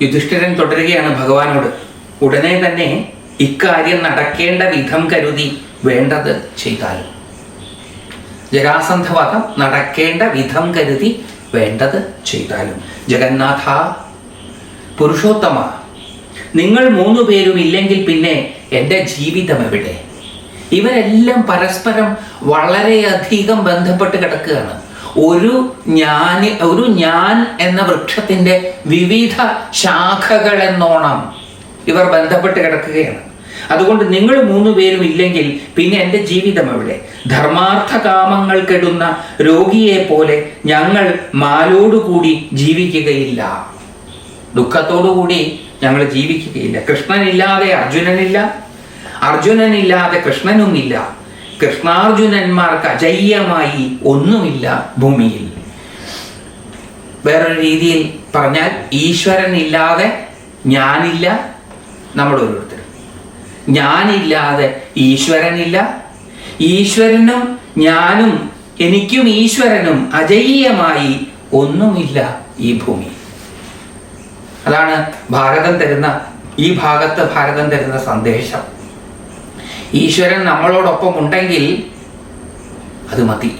യുധിഷ്ഠിരൻ തുടരുകയാണ് ഭഗവാനോട്. ഉടനെ തന്നെ ഇക്കാര്യം നടക്കേണ്ട വിധം കരുതി വേണ്ടത് ചെയ്താലും. ജരാസന്ധവധം നടക്കേണ്ട വിധം കരുതി വേണ്ടത് ചെയ്താലും. ജഗന്നാഥ, പുരുഷോത്തമ, നിങ്ങൾ 3 പേരും ഇല്ലെങ്കിൽ പിന്നെ എൻ്റെ ജീവിതം എവിടെ? ഇവരെല്ലാം പരസ്പരം വളരെയധികം ബന്ധപ്പെട്ട് കിടക്കുകയാണ്. ഒരു ഞാൻ എന്ന വൃക്ഷത്തിൻ്റെ വിവിധ ശാഖകൾ എന്നോണം ഇവർ ബന്ധപ്പെട്ട് കിടക്കുകയാണ്. അതുകൊണ്ട് നിങ്ങൾ 3 പേരും ഇല്ലെങ്കിൽ പിന്നെ എൻ്റെ ജീവിതം എവിടെ? ധർമാർത്ഥ കാമങ്ങൾ കെടുന്ന രോഗിയെ പോലെ ഞങ്ങൾ മാലോടുകൂടി ജീവിക്കുകയില്ല. ദുഃഖത്തോടുകൂടി ഞങ്ങൾ ജീവിക്കുകയില്ല. കൃഷ്ണനില്ലാതെ അർജുനനില്ല, അർജുനനില്ലാതെ കൃഷ്ണനുമില്ല. കൃഷ്ണാർജുനന്മാർക്ക് അജയ്യമായി ഒന്നുമില്ല ഭൂമിയിൽ. വേറൊരു രീതിയിൽ പറഞ്ഞാൽ ഈശ്വരനില്ലാതെ ഞാനില്ല, നമ്മൾ ഓരോരുത്തരും. ഞാനില്ലാതെ ഈശ്വരനില്ല, ഈശ്വരനും ഞാനും എനിക്കും ഈശ്വരനും അജയ്യമായി ഒന്നുമില്ല ഈ ഭൂമി. അതാണ് ഭാരതം തരുന്ന, ഈ ഭാഗത്ത് ഭാരതം തരുന്ന സന്ദേശം. ഈശ്വരൻ നമ്മളോടൊപ്പം ഉണ്ടെങ്കിൽ അത് മതി.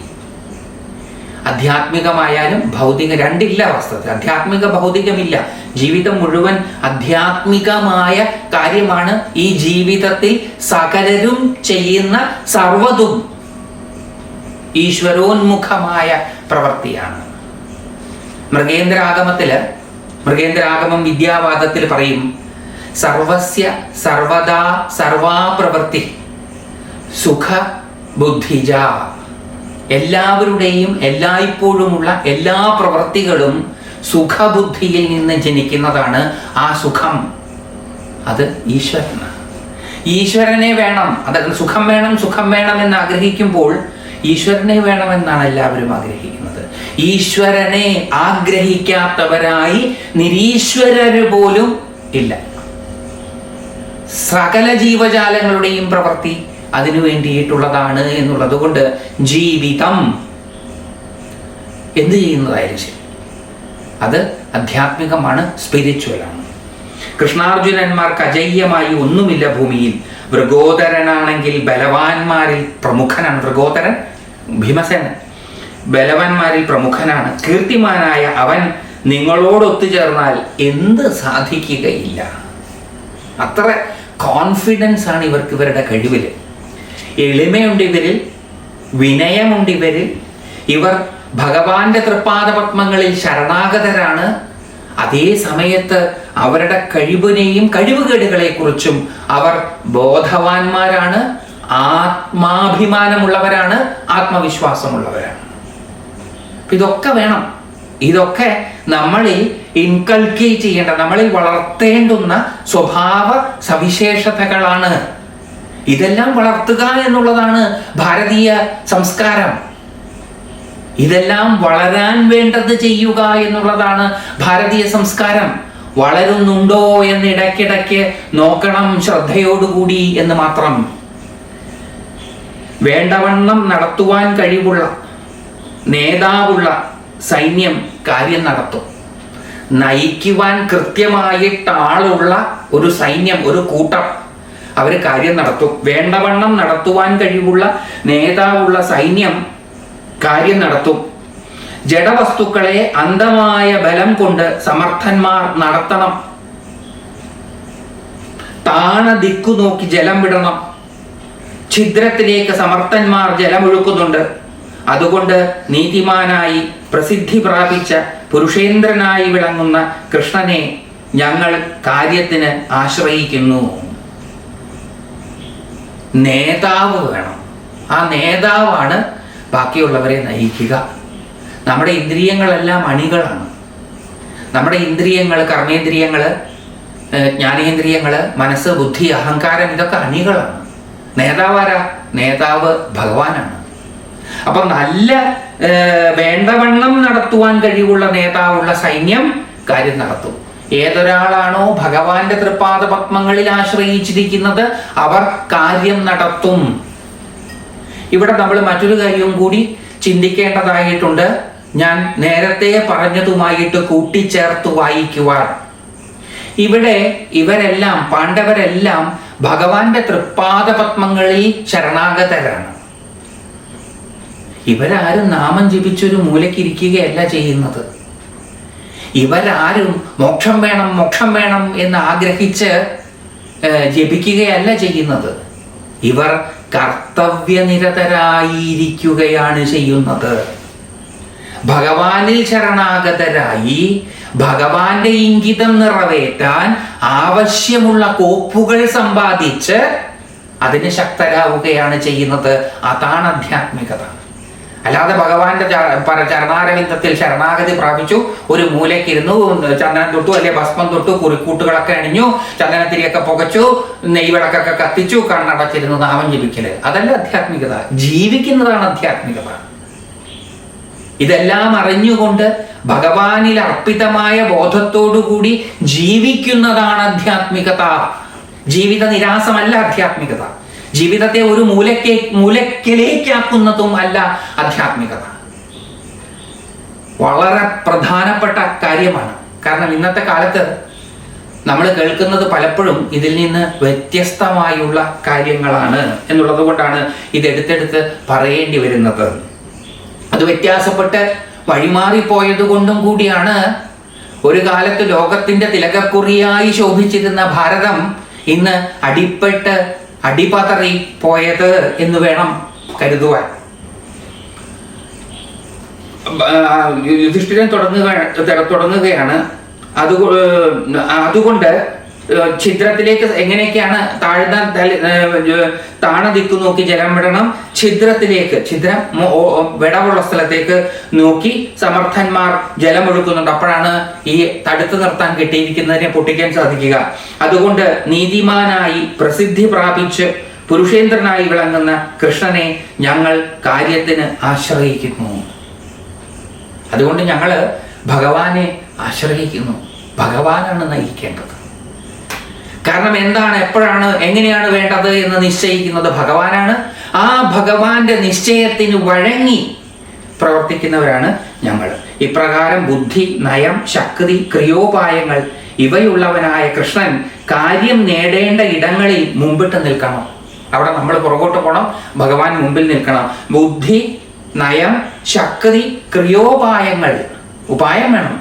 ആധ്യാത്മികമായാലും ഭൗതിക രണ്ടില്ല. വാസ്തവത്തിൽ ആധ്യാത്മിക ഭൗതികമില്ല. ജീവിതം മുഴുവൻ ആധ്യാത്മികമായ കാര്യമാണ്. ഈ ജീവിതത്തിൽ സകലരും ചെയ്യുന്ന സർവ്വതും ഈശ്വരോന്മുഖമായ പ്രവൃത്തിയാണ്. മൃഗേന്ദ്രാഗമം വിദ്യാവാദത്തിൽ പറയും, സർവസ്യ സർവദാ സർവാ പ്രവൃത്തി സുഖ ബുദ്ധിജ. എല്ലാവരുടെയും എല്ലായ്പ്പോഴുമുള്ള എല്ലാ പ്രവൃത്തികളും സുഖബുദ്ധിയിൽ നിന്ന് ജനിക്കുന്നതാണ്. ആ സുഖം അത് ഈശ്വരനാണ്. ഈശ്വരനെ വേണം. അതായത് സുഖം വേണം എന്ന് ആഗ്രഹിക്കുമ്പോൾ ഈശ്വരനെ വേണമെന്നാണ് എല്ലാവരും ആഗ്രഹിക്കുന്നത്. ഈശ്വരനെ ആഗ്രഹിക്കാത്തവരായി നിരീശ്വരര് പോലും ഇല്ല. സകല ജീവജാലങ്ങളുടെയും പ്രവൃത്തി അതിനു വേണ്ടിയിട്ടുള്ളതാണ് എന്നുള്ളത് കൊണ്ട് ജീവിതം എന്ത് ചെയ്യുന്നതായാലും ശരി അത് ആധ്യാത്മികമാണ്, സ്പിരിച്വലാണ്. കൃഷ്ണാർജുനന്മാർക്ക് അജയ്യമായി ഒന്നുമില്ല ഭൂമിയിൽ. വൃഗോദരനാണെങ്കിൽ ബലവാന്മാരിൽ പ്രമുഖനാണ്. വൃഗോദരൻ ഭീമസേനൻ ബലവാന്മാരിൽ പ്രമുഖനാണ്. കീർത്തിമാനായ അവൻ നിങ്ങളോടൊത്തുചേർന്നാൽ എന്ത് സാധിക്കുകയില്ല. അത്ര കോൺഫിഡൻസ് ആണ് ഇവർക്ക്, ഇവരുടെ കഴിവിൽ. എളിമയുണ്ട് ഇവരിൽ, വിനയമുണ്ട് ഇവരിൽ. ഇവർ ഭഗവാന്റെ തൃപ്പാദപത്മങ്ങളിൽ ശരണാഗതരാണ്. അതേ സമയത്ത് അവരുടെ കഴിവിനെയും കഴിവുകേടുകളെ കുറിച്ചും അവർ ബോധവാന്മാരാണ്, ആത്മാഭിമാനമുള്ളവരാണ്, ആത്മവിശ്വാസമുള്ളവരാണ്. ഇതൊക്കെ വേണം. ഇതൊക്കെ നമ്മളിൽ ഇൻകൾക്കേറ്റ് ചെയ്യേണ്ട, നമ്മളിൽ വളർത്തേണ്ടുന്ന സ്വഭാവ സവിശേഷതകളാണ്. ഇതെല്ലാം വളർത്തുക എന്നുള്ളതാണ് ഭാരതീയ സംസ്കാരം. ഇതെല്ലാം വളരാൻ വേണ്ടത് ചെയ്യുക എന്നുള്ളതാണ് ഭാരതീയ സംസ്കാരം. വളരുന്നുണ്ടോ എന്ന് ഇടയ്ക്കിടയ്ക്ക് നോക്കണം, ശ്രദ്ധയോടുകൂടി എന്ന് മാത്രം. വേണ്ടവണ്ണം നടത്തുവാൻ കഴിവുള്ള നേതാവുള്ള സൈന്യം കാര്യം നടത്തും. നയിക്കുവാൻ കൃത്യമായിട്ട് ആളുള്ള ഒരു സൈന്യം, ഒരു കൂട്ടം, അവർ കാര്യം നടത്തും. വേണ്ടവണ്ണം നടത്തുവാൻ കഴിവുള്ള നേതാവുള്ള സൈന്യം കാര്യം നടത്തും. ജഡവസ്തുക്കളെ അന്ധമായ ബലം കൊണ്ട് സമർത്ഥന്മാർ നടത്തണം. താണ ദിക്കു നോക്കി ജലം വിടണം. ഛിദ്രത്തിലേക്ക് സമർത്ഥന്മാർ ജലമൊഴുക്കുന്നുണ്ട്. അതുകൊണ്ട് നീതിമാനായി പ്രസിദ്ധി പ്രാപിച്ച പുരുഷേന്ദ്രനായി വിളങ്ങുന്ന കൃഷ്ണനെ ഞങ്ങൾ കാര്യത്തിന് ആശ്രയിക്കുന്നു. നേതാവ് വേണം. ആ നേതാവാണ് ബാക്കിയുള്ളവരെ നയിക്കുക. നമ്മുടെ ഇന്ദ്രിയങ്ങളെല്ലാം അണികളാണ്. നമ്മുടെ ഇന്ദ്രിയങ്ങൾ, കർമ്മേന്ദ്രിയങ്ങൾ, ജ്ഞാനേന്ദ്രിയങ്ങൾ, മനസ്സ്, ബുദ്ധി, അഹങ്കാരം, ഇതൊക്കെ അണികളാണ്. നേതാവാരാ? നേതാവ് ഭഗവാനാണ്. അപ്പൊ നല്ല വേണ്ടവണ്ണം നടത്തുവാൻ കഴിവുള്ള നേതാവുള്ള സൈന്യം കാര്യം നടത്തും. ഏതൊരാളാണോ ഭഗവാന്റെ തൃപ്പാദ പത്മങ്ങളിൽ ആശ്രയിച്ചിരിക്കുന്നത് അവർ കാര്യം നടത്തും. ഇവിടെ നമ്മൾ മറ്റൊരു കാര്യവും കൂടി ചിന്തിക്കേണ്ടതായിട്ടുണ്ട്. ഞാൻ നേരത്തെ പറഞ്ഞതുമായിട്ട് കൂട്ടിച്ചേർത്ത് വായിക്കുവാൻ. ഇവിടെ ഇവരെല്ലാം, പാണ്ഡവരെല്ലാം ഭഗവാന്റെ തൃപ്പാദപത്മങ്ങളിൽ ശരണാഗതരാണ്. ഇവരാരും നാമം ജപിച്ചൊരു മൂലക്കിരിക്കുകയല്ല ചെയ്യുന്നത്. ഇവരാരും മോക്ഷം വേണം മോക്ഷം വേണം എന്ന് ആഗ്രഹിച്ച് ജപിക്കുകയല്ല ചെയ്യുന്നത്. ഇവർ കർത്തവ്യനിരതരായിരിക്കുകയാണ് ചെയ്യുന്നത്. ഭഗവാനിൽ ശരണാഗതരായി ഭഗവാന്റെ ഇംഗിതം നിറവേറ്റാൻ ആവശ്യമുള്ള കോപ്പുകൾ സമ്പാദിച്ച് അതിന് ശക്തരാവുകയാണ് ചെയ്യുന്നത്. അതാണ് ആധ്യാത്മികത. അല്ലാതെ ഭഗവാന്റെ ചരണാരവിന്ദത്തിൽ ശരണാഗതി പ്രാപിച്ചു, ഒരു മൂലക്കിരുന്നു, ചന്ദനം തൊട്ടു അല്ലെ ഭസ്മം തൊട്ടു, കുറിക്കൂട്ടുകളൊക്കെ അണിഞ്ഞു, ചന്ദനത്തിരിയൊക്കെ പുകച്ചു, നെയ്വിളക്കൊക്കെ കത്തിച്ചു, കണ്ണടച്ചിരുന്നു നാമം ജപിക്കല്, അതല്ല ആധ്യാത്മികത. ജീവിക്കുന്നതാണ് ആധ്യാത്മികത. ഇതെല്ലാം അറിഞ്ഞുകൊണ്ട് ഭഗവാനിൽ അർപ്പിതമായ ബോധത്തോടുകൂടി ജീവിക്കുന്നതാണ് ആധ്യാത്മികത. ജീവിത നിരാസമല്ല ആധ്യാത്മികത. ജീവിതത്തെ ഒരു മൂലക്കിലേക്കാക്കുന്നതും അല്ല ആധ്യാത്മികത. വളരെ പ്രധാനപ്പെട്ട കാര്യമാണ്. കാരണം ഇന്നത്തെ കാലത്ത് നമ്മൾ കേൾക്കുന്നത് പലപ്പോഴും ഇതിൽ നിന്ന് വ്യത്യസ്തമായുള്ള കാര്യങ്ങളാണ് എന്നുള്ളത് കൊണ്ടാണ് ഇത് എടുത്തെടുത്ത് പറയേണ്ടി വരുന്നത്. അത് വ്യത്യാസപ്പെട്ട് വഴിമാറിപ്പോയത് കൊണ്ടും കൂടിയാണ് ഒരു കാലത്ത് ലോകത്തിന്റെ തിലകക്കുറിയായി ശോഭിച്ചിരുന്ന ഭാരതം ഇന്ന് അടിപതറി പോയത് എന്ന് വേണം കരുതുവാൻ. യുധിഷ്ഠിരൻ തുടങ്ങുകയാണ്. അതുകൊണ്ട് ഛിദ്രത്തിലേക്ക് എങ്ങനെയൊക്കെയാണ് താണ ദിക്കു നോക്കി ജലം വിടണം, ഛിദ്രം വിടവുള്ള സ്ഥലത്തേക്ക് നോക്കി സമർത്ഥന്മാർ ജലമൊഴുക്കുന്നുണ്ട്. അപ്പോഴാണ് ഈ തടുത്തു നിർത്താൻ കിട്ടിയിരിക്കുന്നതിനെ പൊട്ടിക്കാൻ സാധിക്കുക. അതുകൊണ്ട് നീതിമാനായി പ്രസിദ്ധി പ്രാപിച്ച് പുരുഷേന്ദ്രനായി വിളങ്ങുന്ന കൃഷ്ണനെ ഞങ്ങൾ കാര്യത്തിന് ആശ്രയിക്കുന്നു. അതുകൊണ്ട് ഞങ്ങള് ഭഗവാനെ ആശ്രയിക്കുന്നു. ഭഗവാനാണ് നയിക്കേണ്ടത്. കാരണം എന്താണ്, എപ്പോഴാണ്, എങ്ങനെയാണ് വേണ്ടത് എന്ന് നിശ്ചയിക്കുന്നത് ഭഗവാനാണ്. ആ ഭഗവാന്റെ നിശ്ചയത്തിന് വഴങ്ങി പ്രവർത്തിക്കുന്നവരാണ് ഞങ്ങൾ. ഇപ്രകാരം ബുദ്ധി, നയം, ശക്തി, ക്രിയോപായങ്ങൾ ഇവയുള്ളവനായ കൃഷ്ണൻ കാര്യം നേടേണ്ട ഇടങ്ങളിൽ മുമ്പിട്ട് നിൽക്കണം. അവിടെ നമ്മൾ പുറകോട്ട് പോകണം, ഭഗവാൻ മുമ്പിൽ നിൽക്കണം. ബുദ്ധി, നയം, ശക്തി, ക്രിയോപായങ്ങൾ, ഉപായം വേണം.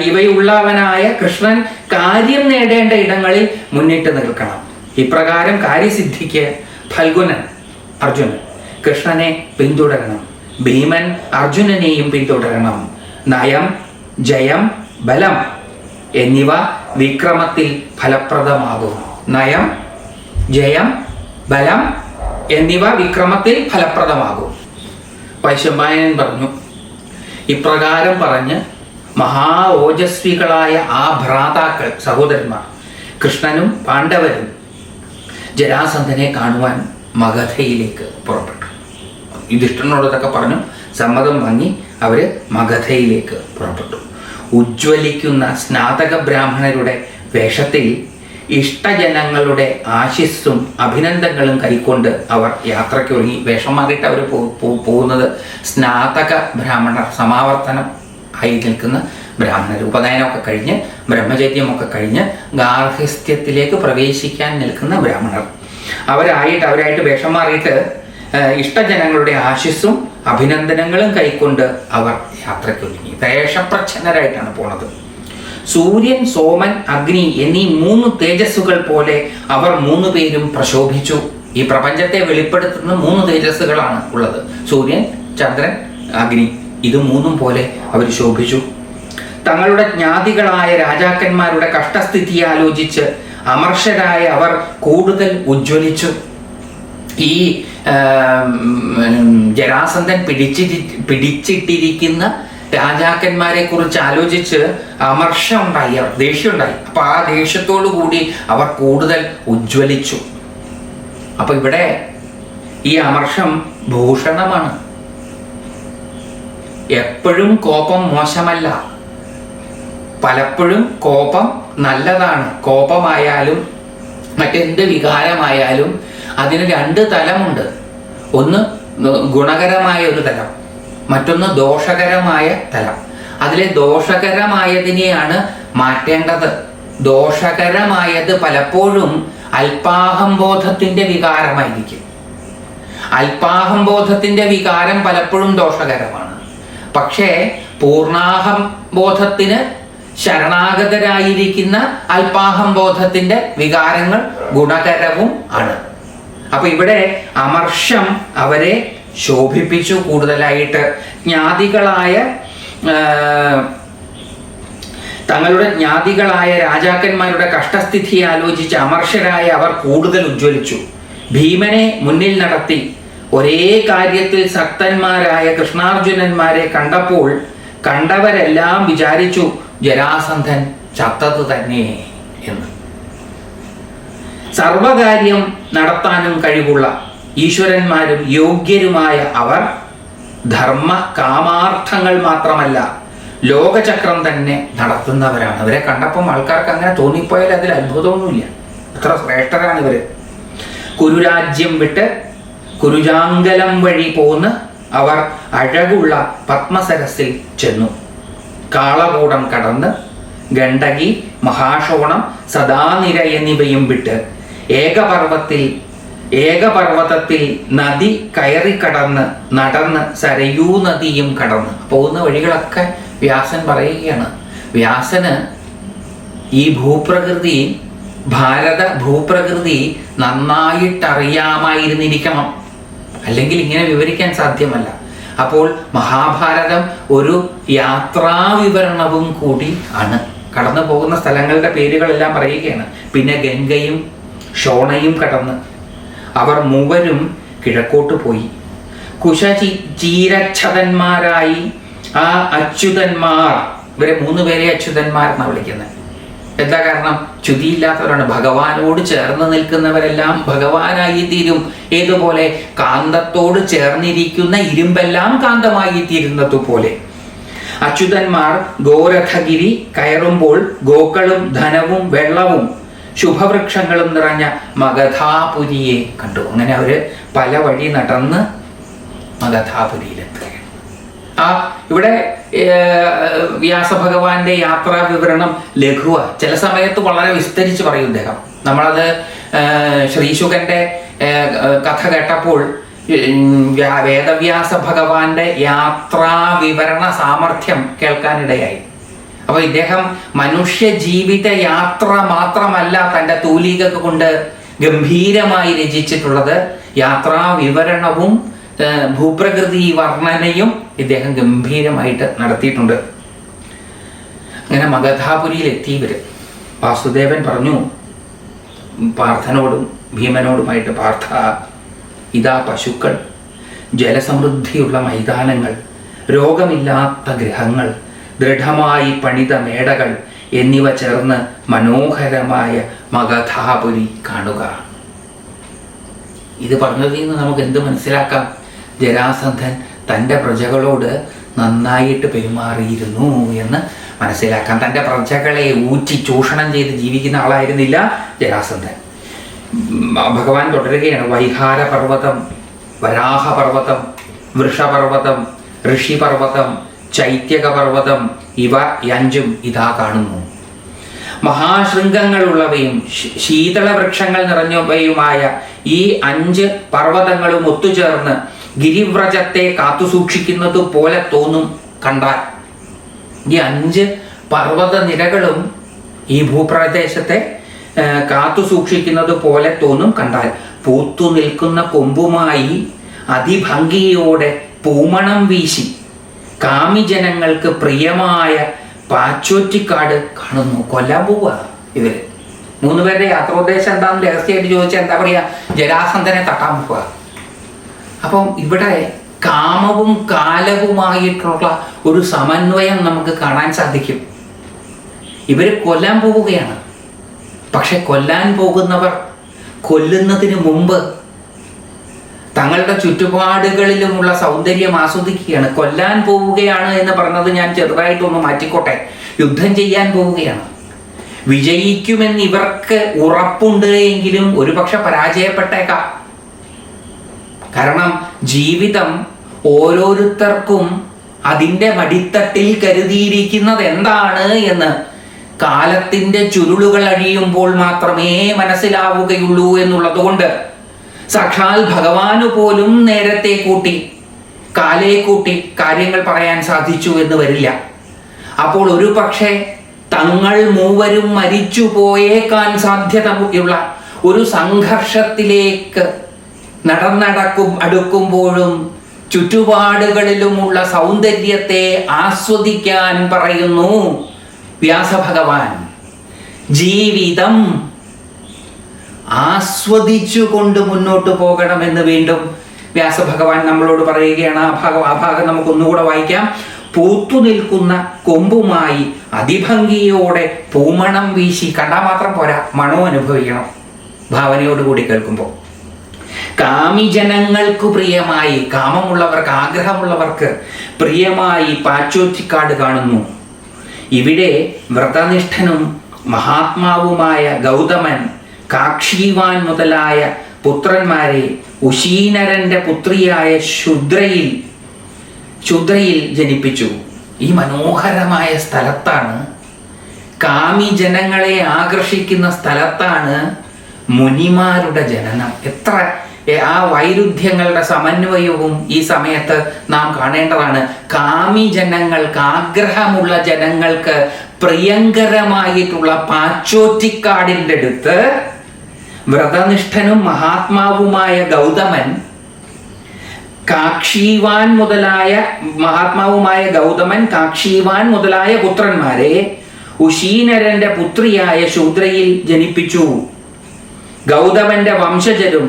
ഇവയുള്ളവനായ കൃഷ്ണൻ കാര്യം നേടേണ്ട ഇടങ്ങളിൽ മുന്നിട്ട് നിൽക്കണം. ഇപ്രകാരം കാര്യസിദ്ധിക്ക് ഫൽഗുനൻ, അർജുനൻ കൃഷ്ണനെ പിന്തുടരണം. ഭീമൻ അർജുനനെയും പിന്തുടരണം. നയം, ജയം, ബലം എന്നിവ വിക്രമത്തിൽ ഫലപ്രദമാകും. നയം, ജയം, ബലം എന്നിവ വിക്രമത്തിൽ ഫലപ്രദമാകും. വൈശമ്പായനൻ പറഞ്ഞു. ഇപ്രകാരം പറഞ്ഞ് മഹാ ഓജസ്വികളായ ആ ഭ്രാതാക്കൾ, സഹോദരന്മാർ കൃഷ്ണനും പാണ്ഡവരും ജരാസന്ധനെ കാണുവാൻ മഗധയിലേക്ക് പുറപ്പെട്ടു. യുധിഷ്ഠിരനോട് ഇതൊക്കെ പറഞ്ഞു സമ്മതം വാങ്ങി അവര് മഗധയിലേക്ക് പുറപ്പെട്ടു. ഉജ്ജ്വലിക്കുന്ന സ്നാതക ബ്രാഹ്മണരുടെ വേഷത്തിൽ ഇഷ്ടജനങ്ങളുടെ ആശിസ്സും അഭിനന്ദനങ്ങളും കൈക്കൊണ്ട് അവർ യാത്രയ്ക്ക് ഒരുങ്ങി. വേഷം മാറിയിട്ട് അവർ പോകുന്നത് സ്നാതക ബ്രാഹ്മണർ, സമാവർത്തനം ആയി നിൽക്കുന്ന ബ്രാഹ്മണർ, ഉപനയനമൊക്കെ കഴിഞ്ഞ് ബ്രഹ്മചര്യമൊക്കെ കഴിഞ്ഞ് ഗാർഹസ്ഥ്യത്തിലേക്ക് പ്രവേശിക്കാൻ നിൽക്കുന്ന ബ്രാഹ്മണർ. അവരായിട്ട് വേഷം മാറിയിട്ട് ഇഷ്ടജനങ്ങളുടെ ആശിസ്സും അഭിനന്ദനങ്ങളും കൈക്കൊണ്ട് അവർ യാത്രയ്ക്കൊരുങ്ങി. വേഷപ്രച്ഛന്നരായിട്ടാണ് പോണത്. സൂര്യൻ, സോമൻ, അഗ്നി എന്നീ 3 തേജസ്സുകൾ പോലെ അവർ 3 പേരും പ്രശോഭിച്ചു. ഈ പ്രപഞ്ചത്തെ വെളിപ്പെടുത്തുന്ന 3 തേജസ്സുകളാണ് ഉള്ളത്. സൂര്യൻ, ചന്ദ്രൻ, അഗ്നി. ഇത് 3 പോലെ അവർ ശോഭിച്ചു. തങ്ങളുടെ ജ്ഞാതികളായ രാജാക്കന്മാരുടെ കഷ്ടസ്ഥിതി ആലോചിച്ച് അമർഷരായ അവർ കൂടുതൽ ഉജ്ജ്വലിച്ചു. ഈ ജരാസന്ധൻ പിടിച്ചിട്ടിരിക്കുന്ന രാജാക്കന്മാരെ കുറിച്ച് ആലോചിച്ച് അമർഷം ഉണ്ടായി, അവർ ദേഷ്യമുണ്ടായി. അപ്പൊ ആ ദേഷ്യത്തോടു കൂടി അവർ കൂടുതൽ ഉജ്ജ്വലിച്ചു. അപ്പൊ ഇവിടെ ഈ അമർഷം ഭൂഷണമാണ്. എപ്പോഴും കോപം മോശമല്ല, പലപ്പോഴും കോപം നല്ലതാണ്. കോപമായാലും മറ്റെന്ത് വികാരമായാലും അതിന് 2 തലമുണ്ട്. ഒന്ന് ഗുണകരമായ ഒരു തലം, മറ്റൊന്ന് ദോഷകരമായ തലം. അതിലെ ദോഷകരമായതിനെയാണ് മാറ്റേണ്ടത്. ദോഷകരമായത് പലപ്പോഴും അല്പാഹംബോധത്തിന്റെ വികാരമായിരിക്കും. അല്പാഹംബോധത്തിന്റെ വികാരം പലപ്പോഴും ദോഷകരമാണ്. പക്ഷേ പൂർണാഹംബോധത്തിന് ശരണാഗതരായിരിക്കുന്ന അല്പാഹംബോധത്തിന്റെ വികാരങ്ങൾ ഗുണകരവും ആണ്. അപ്പൊ ഇവിടെ അമർഷം അവരെ ശോഭിപ്പിച്ചു. കൂടുതലായിട്ട് തങ്ങളുടെ ജ്ഞാതികളായ രാജാക്കന്മാരുടെ കഷ്ടസ്ഥിതി ആലോചിച്ച് അമർഷരായ അവർ കൂടുതൽ ഉജ്ജ്വലിച്ചു. ഭീമനെ മുന്നിൽ നടത്തി ഒരേ കാര്യത്തിൽ ശക്തന്മാരായ കൃഷ്ണാർജുനന്മാരെ കണ്ടപ്പോൾ കണ്ടവരെല്ലാം വിചാരിച്ചു ജരാസന്ധൻ ചത്തത് തന്നെ എന്ന്. സർവകാര്യം നടത്താനും കഴിവുള്ള ഈശ്വരന്മാരും യോഗ്യരുമായ അവർ ധർമ്മ കാമാർത്ഥങ്ങൾ മാത്രമല്ല ലോകചക്രം തന്നെ നടത്തുന്നവരാണ്. അവരെ കണ്ടപ്പം ആൾക്കാർക്ക് അങ്ങനെ തോന്നിപ്പോയാൽ അതിൽ അത്ഭുതമൊന്നുമില്ല. അത്ര ശ്രേഷ്ഠരാണ് ഇവര്. കുരുരാജ്യം വിട്ട് കുരുജാങ്കലം വഴി പോന്ന് അവർ അഴകുള്ള പത്മസരസിൽ ചെന്നു. കാളകൂടം കടന്ന് ഗണ്ഡകി, മഹാശോണം, സദാനിര എന്നിവയും വിട്ട് ഏകപർവ്വതത്തിൽ നദി കയറിക്കടന്ന് നടന്ന് സരയൂ നദിയും കടന്ന് പോകുന്ന വഴികളൊക്കെ വ്യാസൻ പറയുകയാണ്. വ്യാസന് ഈ ഭാരത ഭൂപ്രകൃതി നന്നായിട്ടറിയാമായിരുന്നിരിക്കണം, അല്ലെങ്കിൽ ഇങ്ങനെ വിവരിക്കാൻ സാധ്യമല്ല. അപ്പോൾ മഹാഭാരതം ഒരു യാത്രാവിവരണവും കൂടി ആണ്. കടന്നു പോകുന്ന സ്ഥലങ്ങളുടെ പേരുകളെല്ലാം പറയുകയാണ്. പിന്നെ ഗംഗയും ഷോണയും കടന്ന് അവർ മൂവരും കിഴക്കോട്ട് പോയി. ചീരച്ഛതന്മാരായി ആ അച്യുതന്മാർ, ഇവരെ 3 പേരെ അച്യുതന്മാർ എന്നാണ് വിളിക്കുന്നത്. എന്താ കാരണം? ച്യുതിയില്ലാത്തവരാണ്. ഭഗവാനോട് ചേർന്ന് നിൽക്കുന്നവരെല്ലാം ഭഗവാനായി തീരും. ഏതുപോലെ കാന്തത്തോട് ചേർന്നിരിക്കുന്ന ഇരുമ്പെല്ലാം കാന്തമായി തീരുന്നതുപോലെ അച്യുതന്മാർ ഗോരഥഗിരി കയറുമ്പോൾ ഗോക്കളും ധനവും വെള്ളവും ശുഭവൃക്ഷങ്ങളും നിറഞ്ഞ മഗധാപുരിയെ കണ്ടു. അങ്ങനെ അവര് പല വഴി നടന്ന് മഗധാപുരിയിലെത്തുകയാണ്. ഇവിടെ വ്യാസഭഗവാന്റെ യാത്രാ വിവരണം ലഘുവ, ചില സമയത്ത് വളരെ വിസ്തരിച്ച് പറയും ഇദ്ദേഹം. നമ്മളത് ശ്രീശുകന്റെ കഥ കേട്ടപ്പോൾ വേദവ്യാസ ഭഗവാന്റെ യാത്രാ വിവരണ സാമർഥ്യം കേൾക്കാനിടയായി. അപ്പൊ ഇദ്ദേഹം മനുഷ്യ ജീവിത യാത്ര മാത്രമല്ല തൻ്റെ തൂലിക കൊണ്ട് ഗംഭീരമായി രചിച്ചിട്ടുള്ളത്, യാത്രാ വിവരണവും ഭൂപ്രകൃതി വർണ്ണനയും ഇദ്ദേഹം ഗംഭീരമായിട്ട് നടത്തിയിട്ടുണ്ട്. അങ്ങനെ മഗധാപുരിയിൽ എത്തിയവര് വാസുദേവൻ പറഞ്ഞു പാർത്ഥനോടും ഭീമനോടുമായിട്ട്, പാർത്ഥ, ഇതാ പശുക്കൾ, ജലസമൃദ്ധിയുള്ള മൈതാനങ്ങൾ, രോഗമില്ലാത്ത ഗൃഹങ്ങൾ, ദൃഢമായി പണിത മേടകൾ എന്നിവ ചേർന്ന് മനോഹരമായ മഗധാപുരി കാണുക. ഇത് പറഞ്ഞതിൽ നിന്ന് നമുക്ക് എന്ത് മനസ്സിലാക്കാം? ജരാസന്ധൻ തൻ്റെ പ്രജകളോട് നന്നായിട്ട് പെരുമാറിയിരുന്നു എന്ന് മനസ്സിലാക്കാം. തൻ്റെ പ്രജകളെ ഊറ്റി ചൂഷണം ചെയ്ത് ജീവിക്കുന്ന ആളായിരുന്നില്ല ജരാസന്ധൻ. ഭഗവാൻ തുടരുകയാണ്. വൈഹാരപർവ്വതം, വരാഹപർവ്വതം, വൃഷപർവ്വതം, ഋഷിപർവ്വതം, ചൈത്യകപർവ്വതം ഇവ 5 ഇതാ കാണുന്നു. മഹാശൃംഗങ്ങളുള്ളവയും ശീതളവൃക്ഷങ്ങൾ നിറഞ്ഞവയുമായ ഈ 5 പർവ്വതങ്ങളും ഒത്തുചേർന്ന് ഗിരിവ്രജത്തെ കാത്തുസൂക്ഷിക്കുന്നത് പോലെ തോന്നും കണ്ടാൽ. ഈ 5 പർവ്വത നിരകളും ഈ ഭൂപ്രദേശത്തെ കാത്തുസൂക്ഷിക്കുന്നത് പോലെ തോന്നും കണ്ടാൽ. പൂത്തു നിൽക്കുന്ന കൊമ്പുമായി അതിഭംഗിയോടെ പൂമണം വീശി കാമിജനങ്ങൾക്ക് പ്രിയമായ പാച്ചോറ്റിക്കാട് കാണുന്നു. കൊല്ലാൻ പോവുക ഇവര്. 3 പേരുടെ യാത്രോദ്ദേശം എന്താണെന്ന് രഹസ്യമായിട്ട് ചോദിച്ചാൽ എന്താ പറയാ? ജരാസന്ധനെ തട്ടാൻ പോവുക. അപ്പം ഇവിടെ കാമവും കാലവുമായിട്ടുള്ള ഒരു സമന്വയം നമുക്ക് കാണാൻ സാധിക്കും. ഇവര് കൊല്ലാൻ പോവുകയാണ്. പക്ഷെ കൊല്ലാൻ പോകുന്നവർ കൊല്ലുന്നതിന് മുമ്പ് തങ്ങളുടെ ചുറ്റുപാടുകളിലുമുള്ള സൗന്ദര്യം ആസ്വദിക്കുകയാണ്. കൊല്ലാൻ പോവുകയാണ് എന്ന് പറഞ്ഞത് ഞാൻ ചെറുതായിട്ടൊന്ന് മാറ്റിക്കോട്ടെ. യുദ്ധം ചെയ്യാൻ പോവുകയാണ്. വിജയിക്കുമെന്ന് ഇവർക്ക് ഉറപ്പുണ്ട് എങ്കിലും ഒരുപക്ഷെ പരാജയപ്പെട്ടേക്കാം. കാരണം ജീവിതം ഓരോരുത്തർക്കും അതിൻ്റെ മടിത്തട്ടിൽ കരുതിയിരിക്കുന്നത് എന്താണ് എന്ന് കാലത്തിന്റെ ചുരുളുകൾ അഴിയുമ്പോൾ മാത്രമേ മനസ്സിലാവുകയുള്ളൂ എന്നുള്ളത് കൊണ്ട് സാക്ഷാൽ ഭഗവാന് പോലും നേരത്തെ കൂട്ടി കാലേ കൂട്ടി കാര്യങ്ങൾ പറയാൻ സാധിച്ചു എന്ന് വരില്ല. അപ്പോൾ ഒരു പക്ഷേ തങ്ങൾ മൂവരും മരിച്ചു പോയേക്കാൻ സാധ്യതയുള്ള ഒരു സംഘർഷത്തിലേക്ക് അടുക്കുമ്പോഴും ചുറ്റുപാടുകളിലുമുള്ള സൗന്ദര്യത്തെ ആസ്വദിക്കാൻ പറയുന്നു വ്യാസഭഗവാൻ. ജീവിതം ആസ്വദിച്ചുകൊണ്ട് മുന്നോട്ട് പോകണമെന്ന് വീണ്ടും വ്യാസഭഗവാൻ നമ്മളോട് പറയുകയാണ്. ആ ഭാഗം നമുക്കൊന്നുകൂടെ വായിക്കാം. പൂത്തു നിൽക്കുന്ന കൊമ്പുമായി അതിഭംഗിയോടെ പൂമണം വീശി, കണ്ടാൽ മാത്രം പോരാ, മണവും അനുഭവിക്കണം ഭാവനയോടുകൂടി കേൾക്കുമ്പോൾ. കാമിജനങ്ങൾക്ക് പ്രിയമായി, കാമമുള്ളവർക്ക്, ആഗ്രഹമുള്ളവർക്ക് പ്രിയമായി പാച്ചോറ്റിക്കാട് കാണുന്നു. ഇവിടെ വ്രതനിഷ്ഠനും മഹാത്മാവുമായ ഗൗതമൻ കാക്ഷീവാൻ മുതലായ പുത്രന്മാരെ ഉശീനരന്റെ പുത്രിയായ ശുദ്രയിൽ ജനിപ്പിച്ചു. ഈ മനോഹരമായ സ്ഥലത്താണ്, കാമി ജനങ്ങളെ ആകർഷിക്കുന്ന സ്ഥലത്താണ് മുനിമാരുടെ ജനനം. എത്ര ആ വൈരുദ്ധ്യങ്ങളുടെ സമന്വയവും ഈ സമയത്ത് നാം കാണേണ്ടതാണ്. കാമി ജനങ്ങൾക്ക്, ആഗ്രഹമുള്ള ജനങ്ങൾക്ക് പ്രിയങ്കരമായിട്ടുള്ള പാച്ചോറ്റിക്കാടിൻ്റെ അടുത്ത് വ്രതനിഷ്ഠനും മഹാത്മാവുമായ ഗൗതമൻ കാക്ഷീവാൻ മുതലായ പുത്രന്മാരെ ഉശീനരന്റെ പുത്രിയായ ശൂദ്രയിൽ ജനിപ്പിച്ചു. ഗൗതമന്റെ വംശജരും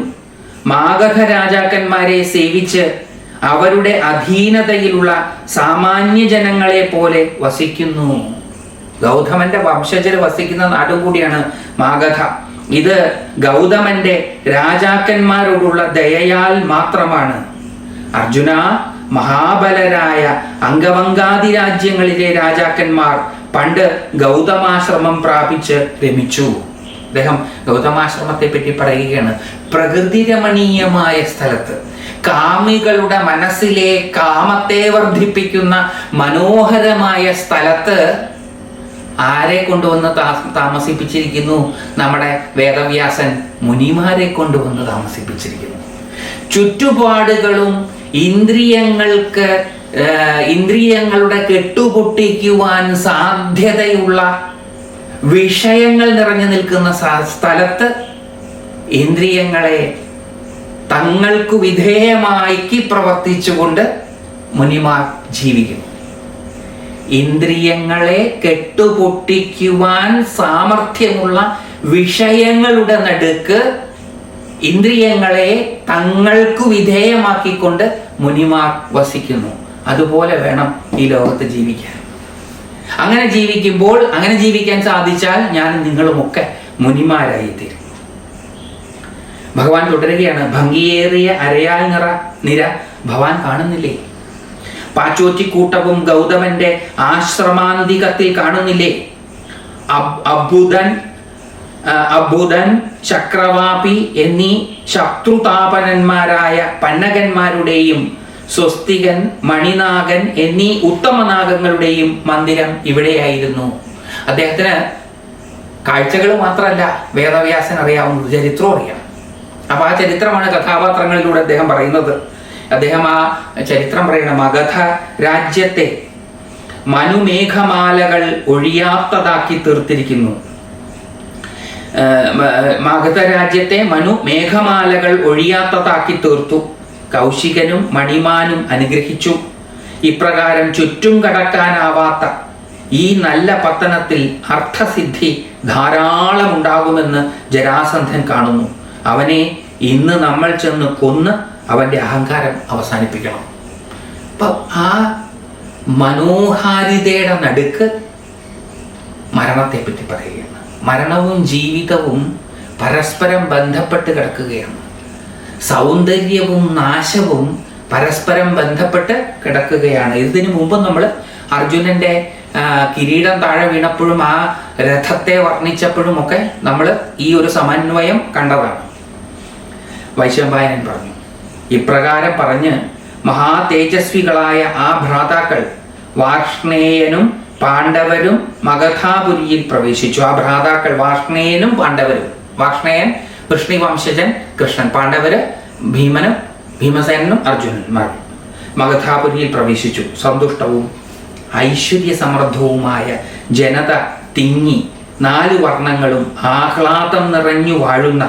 മാഗധ രാജാക്കന്മാരെ സേവിച്ച് അവരുടെ അധീനതയിലുള്ള സാമാന്യ ജനങ്ങളെ പോലെ വസിക്കുന്നു. ഗൗതമന്റെ വംശജർ വസിക്കുന്ന നാടും കൂടിയാണ് മാഗധ. ഇത് ഗൗതമന്റെ രാജാക്കന്മാരോടുള്ള ദയയാൽ മാത്രമാണ്. അർജുന, മഹാബലരായ അംഗവങ്കാദി രാജ്യങ്ങളിലെ രാജാക്കന്മാർ പണ്ട് ഗൗതമാശ്രമം പ്രാപിച്ച് രമിച്ചു. അദ്ദേഹം ഗൗതമാശ്രമത്തെ പറ്റി പറയുകയാണ്. പ്രകൃതി രമണീയമായ സ്ഥലത്ത്, കാമികളുടെ മനസ്സിലെ കാമത്തെ വർദ്ധിപ്പിക്കുന്ന മനോഹരമായ സ്ഥലത്ത് ആരെ കൊണ്ടുവന്ന് താമസിപ്പിച്ചിരിക്കുന്നു? നമ്മുടെ വേദവ്യാസൻ മുനിമാരെ കൊണ്ടുവന്ന് താമസിപ്പിച്ചിരിക്കുന്നു. ചുറ്റുപാടുകളും ഇന്ദ്രിയങ്ങളുടെ കെട്ടുപൊട്ടിക്കുവാൻ സാധ്യതയുള്ള വിഷയങ്ങൾ നിറഞ്ഞു നിൽക്കുന്ന സ്ഥലത്ത് ഇന്ദ്രിയങ്ങളെ തങ്ങൾക്കു വിധേയമാക്കി പ്രവർത്തിച്ചുകൊണ്ട് മുനിമാർ ജീവിക്കുന്നു. ഇന്ദ്രിയങ്ങളെ കെട്ടുപൊട്ടിക്കുവാൻ സാമർഥ്യമുള്ള വിഷയങ്ങളുടെ നടുക്ക് ഇന്ദ്രിയങ്ങളെ തങ്ങൾക്കു വിധേയമാക്കിക്കൊണ്ട് മുനിമാർ വസിക്കുന്നു. അതുപോലെ വേണം ഈ ലോകത്ത് ജീവിക്കാൻ. അങ്ങനെ ജീവിക്കാൻ സാധിച്ചാൽ ഞാനും നിങ്ങളുമൊക്കെ മുനിമാരായി തീരും. ഭഗവാൻ തുടരുകയാണ്. ഭംഗിയേറിയ അരയാൽ നിര ഭഗവാൻ കാണുന്നില്ലേ? പാച്ചോറ്റിക്കൂട്ടവും ഗൗതമന്റെ ആശ്രമാന്തികത്തിൽ കാണുന്നില്ലേ? അബുദൻ, ചക്രവാപി എന്നീ ശത്രുതാപനന്മാരായ പന്നകന്മാരുടെയും സ്വസ്തികൻ, മണിനാഗൻ എന്നീ ഉത്തമനാഗങ്ങളുടെയും മന്ദിരം ഇവിടെയായിരുന്നു. അദ്ദേഹത്തിന് കാഴ്ചകൾ മാത്രമല്ല വേദവ്യാസൻ അറിയാവുന്നത്, ചരിത്രം അറിയാം. അപ്പൊ ആ ചരിത്രമാണ് കഥാപാത്രങ്ങളിലൂടെ അദ്ദേഹം പറയുന്നത്. അദ്ദേഹം ആ ചരിത്രം പറയണം. മഗധ രാജ്യത്തെ മനുമേഘമാലകൾ ഒഴിയാത്തതാക്കി തീർത്തിരിക്കുന്നു. മഗധ രാജ്യത്തെ മേഘമാലകൾ ഒഴിയാത്തതാക്കി തീർത്തു. കൗശികനും മണിമാനും അനുഗ്രഹിച്ചു. ഇപ്രകാരം ചുറ്റും കടക്കാനാവാത്ത ഈ നല്ല പത്തനത്തിൽ അർത്ഥസിദ്ധി ധാരാളം ഉണ്ടാകുമെന്ന് ജരാസന്ധൻ കാണുന്നു. അവനെ ഇന്ന് നമ്മൾ ചെന്ന് കൊന്ന് അവന്റെ അഹങ്കാരം അവസാനിപ്പിക്കണം. അപ്പൊ ആ മനോഹാരിതയുടെ നടുക്ക് മരണത്തെ പറ്റി പറയുകയാണ്. മരണവും ജീവിതവും പരസ്പരം ബന്ധപ്പെട്ട് കിടക്കുകയാണ്. സൗന്ദര്യവും നാശവും പരസ്പരം ബന്ധപ്പെട്ട് കിടക്കുകയാണ്. ഇതിനു മുമ്പ് നമ്മൾ അർജുനന്റെ കിരീടം താഴെ വീണപ്പോഴും ആ രഥത്തെ വർണ്ണിച്ചപ്പോഴും ഒക്കെ നമ്മൾ ഈ ഒരു സമന്വയം കണ്ടതാണ്. വൈശമ്പായനൻ പറഞ്ഞു. ഇപ്രകാരം പറഞ്ഞ് മഹാ തേജസ്വികളായ ആ ഭ്രാതാക്കൾ വാർഷ്ണേയനും പാണ്ഡവരും മഗധാപുരിയിൽ പ്രവേശിച്ചു. ആ ഭ്രാതാക്കൾ വാർഷ്ണേയനും പാണ്ഡവരും. വാർഷ്ണേയൻ വൃഷ്ണിവംശജൻ കൃഷ്ണൻ, പാണ്ഡവര് ഭീമനും ഭീമസേനനും അർജുനന്മാരും മഗധാപുരിയിൽ പ്രവേശിച്ചു. സന്തുഷ്ടവും ഐശ്വര്യ സമൃദ്ധവുമായ ജനത തിങ്ങി 4 വർണ്ണങ്ങളും ആഹ്ലാദം നിറഞ്ഞു വാഴുന്ന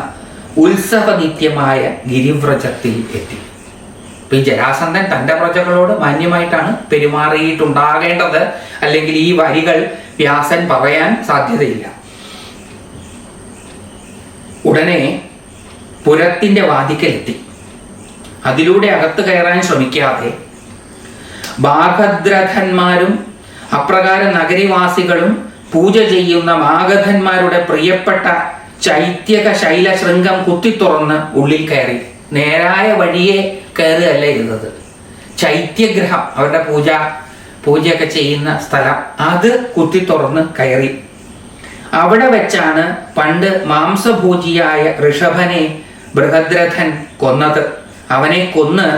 ഉത്സവനിത്യമായ ഗിരിവ്രജത്തിൽ എത്തി. ഈ ജരാസന്ധൻ തൻ്റെ പ്രജകളോട് മാന്യമായിട്ടാണ് പെരുമാറിയിട്ടുണ്ടാകേണ്ടത്, അല്ലെങ്കിൽ ഈ വരികൾ വ്യാസൻ പറയാൻ സാധ്യതയില്ല. ഉടനെ പുരത്തിന്റെ വാതിക്കലെത്തി. അതിലൂടെ അകത്ത് കയറാൻ ശ്രമിക്കാതെ ബാർഭദ്രഥന്മാരും അപ്രകാരം നഗരിവാസികളും പൂജ ചെയ്യുന്ന മാഗധന്മാരുടെ പ്രിയപ്പെട്ട ചൈത്യക ശൈലശൃംഗം കുത്തിത്തുറന്ന് ഉള്ളിൽ കയറി. നേരായ വഴിയെ കയറുകയല്ല ഇരുന്നത്. ചൈത്യഗ്രഹം, അവരുടെ പൂജയൊക്കെ ചെയ്യുന്ന സ്ഥലം, അത് കുത്തിത്തുറന്ന് കയറി. അവിടെ വെച്ചാണ് പണ്ട് മാംസഭോജിയായ ഋഷഭനെ ബൃഹദ്രഥൻ കൊന്നത്. അവനെ കൊന്ന്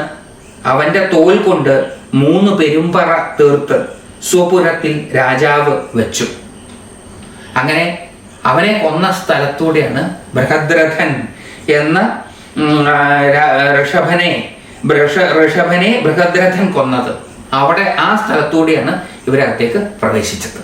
അവന്റെ തോൽ കൊണ്ട് 3 പെരുമ്പറ തീർത്ത് സ്വപുരത്തിൽ രാജാവ് വെച്ചു. അങ്ങനെ അവനെ കൊന്ന സ്ഥലത്തൂടെയാണ് ബൃഹദ്രഥൻ എന്ന ഋഷഭനെ ബൃഹദ്രഥൻ കൊന്നത്. അവിടെ ആ സ്ഥലത്തൂടെയാണ് ഇവരകത്തേക്ക് പ്രവേശിച്ചത്.